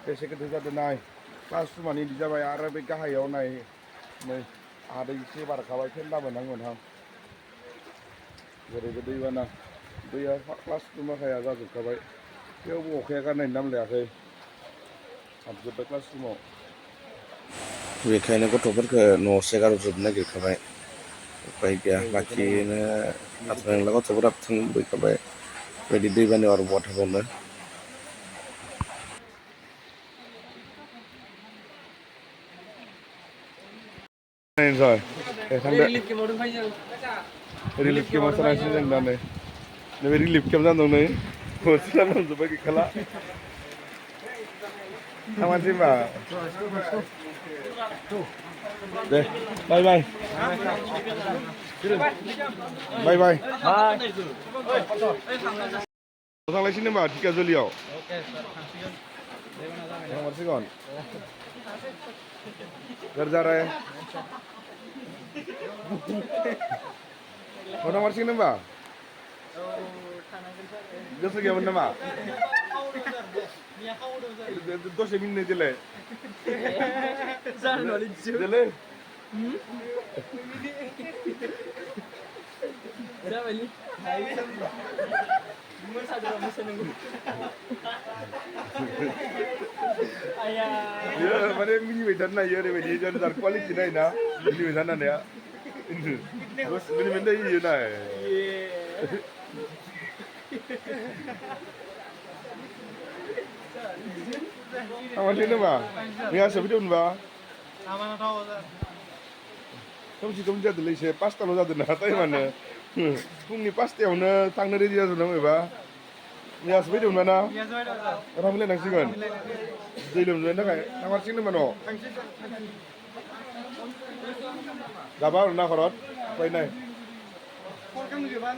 बेसे गिदिर जादों नाय क्लासरुमानो इदि जाबाय आरो बे गाहायाव नाय नै आदै एसे बारखाबाय फेन्दा मोनहां जेरैबो दैबाना दैया क्लासरुम माखाया जाजोबखाबाय थेवबो अखाया गारनायनि नाम लायाखै हाबजोब्बाय क्लासरुमाव बेखायनो गथ'फोरखौ न'आवसो गारजोबनो नागिरखाबाय उपाय गैया लाखिनो थाथ'नाय नंला गथ'फोरा थांबोखाबाय बेबायदि दैबानायाव आरो बहा थाबावनो रिलिफ केम्पआव थानांसिगोन जों दा नै नैबे रिलिफ केम्प जाना दं नै हस्टेला नांजोब्बाय गैखाला थांमारसै होनबा दे बाय बाय बाय बाय थांलायसै होनबा धिकाजुलियाव थांमारसिगोन घर जा रहे थांमारसिगोन होनबा गोसो गैयामोन नामा दसे मिनिट देलाय देलाय माने मिनिबाय थानो नायो ओरैबायदि जार क्वालिटि नायोना मिनिबाय थानो हानाया मिनिबाय थायो नाय थांमारसै होनबा मैया सफैदोंमोनबा खोमसि खोमसि जादोंलै एसे 5टाल' जादों ना टाइमानो फुंनि 5टायावनो थांनो रेडि जाजोबना फैबा मैयासो फैदोंमोन ना थाब मिलायनांसिगोन दै लोमजोबनायनि थाखाय थांमारसिगोन होनबा न' जाबा आरो ना हरत फैनाय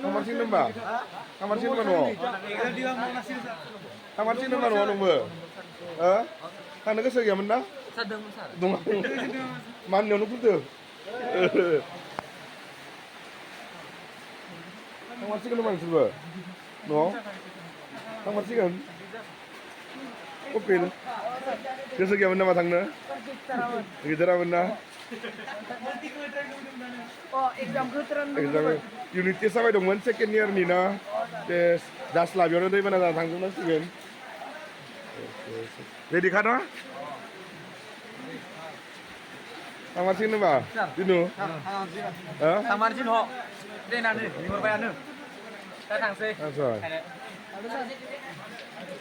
थांमारसिगोन होनबा थांमारसिगोन होनबा न'आव थांमारसिगोन होनबा न'आव नोंबो थांनो गोसो गैयामोन ना दङ मानियावनो फैदो थांमारसिगोन होनबा नोंसोरबो न'आव थांमारसिगोन कपिल गोसो गैयामोन नामा थांनो गैथारामोन ना एग्जाम इउनिट टेस्ट जाबाय दंमोन सेकेन्ड इयारनि ना टेस्ट जास्ट लाबियावनो दैबाना जाना थांजोबनांसिगोन रेडिखा ना थांमारसिगोन होनबा दिनु थांमारसिगोन ह ट्रेनानो लिंहरबायानो दा थांसै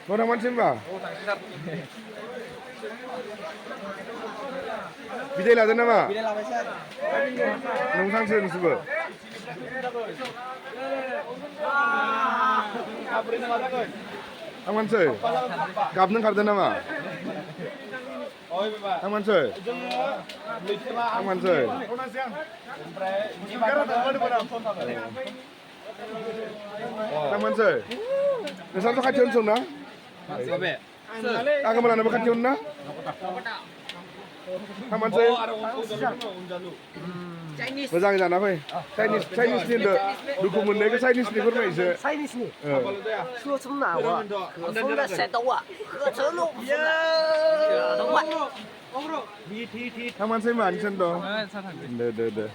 न' थांमारसै होनबा बिदाय लादों नामा नों थांसै नोंसोरबो थांमारसै गाबनो ओंखारदों नामा थांमारसै थांमारसै थांमारसै नोंस्राथ' खाथियावनो दं ना आगोमालानोबो खाथियावनो ना थांमारसै मोजाङै जाना फै चाइनिसनि दुखु मोननायखौ चाइनिसनि फोरमायसो चाइनिसनि 说成哪话？可风的山刀啊，可成龙的东莞。 थांमारसै मा नोंसोरथ' दे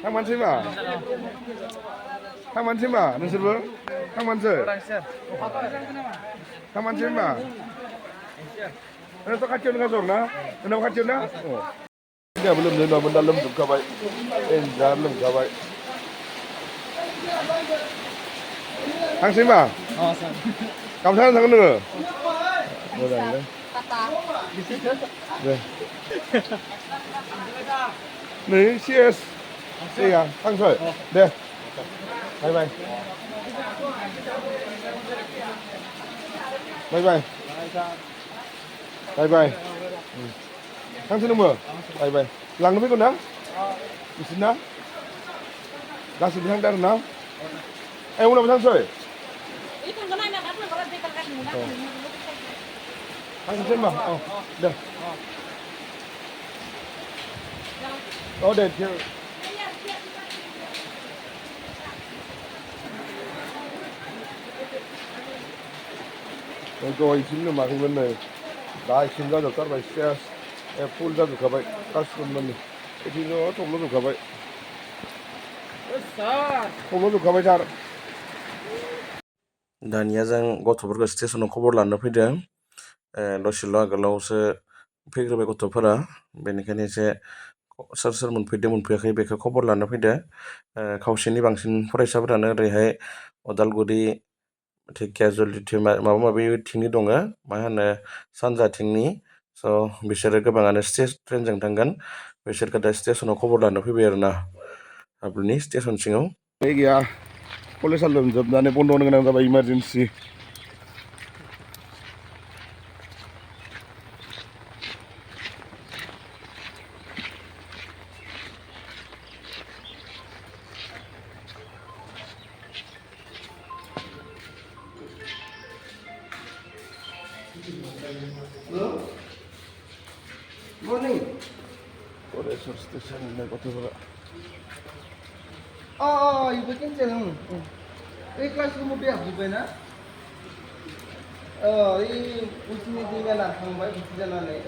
थांमारसै मा थांमारसै मा नोंसोरबो थांमारसै थांमारसै मा नोंथ' खाथियावनो गाजर ना नोंनाव खाथियाव ना जोंहाबो लोमदों नङामोन दा लोमजोबखाबाय जा लोमखाबाय थांसै मा गामसा गानना थांगोन नोङो मोजाङैनो दे नै सिएस जायगा थांसै दे बाय बाय बाय बाय बाय बाय थांसै नोंबो बाय बाय लांनो फैगोन ना बिसोरना गासैबो थांदों आरो ना उनावबो थांसै थांसै होनबा दे दे दहायसिम माखैमोन नै दा इसिम जाजोबथारबाय सेस फुल जाजोबखाबाय गासिबो माने बिदिनो थब्ल'जोबखाबाय थब्ल'जोबखाबाय सार दानिया जों गथ'फोरखौ स्टेसनाव खबर लानो फैदों दसेल' आगोलावसो फैग्रोबाय गथ'फोरा बेनिखायनो एसे सोर सोर मोनफैदों मोनफैयाखै बेखौ खबर लानो फैदो खावसेनि बांसिन फरायसाफोरानो ओरैहाय अदालगुरि धेकियाजुलिथिं माबा माबि थिंनि दङ मा होनो सानजाथिंनि स' बिसोरो गोबाङानो ट्रेनजों थांगोन बिसोरखौ दा स्टेसनाव खबर लानो फैबाय आरो ना हाब्रुनि स्टेसन सिङाव गैया कलेजआ लोमजोबनानै बन्द' होनो गोनां जाबाय इमारजेन्सि Morning. कलेज स्टेसन होननाय गथ'फोरा 이거 땡땡. 이 클래스 뭐 배워 주베나? 이 울티메 디메나 상바이 붙이잖아네.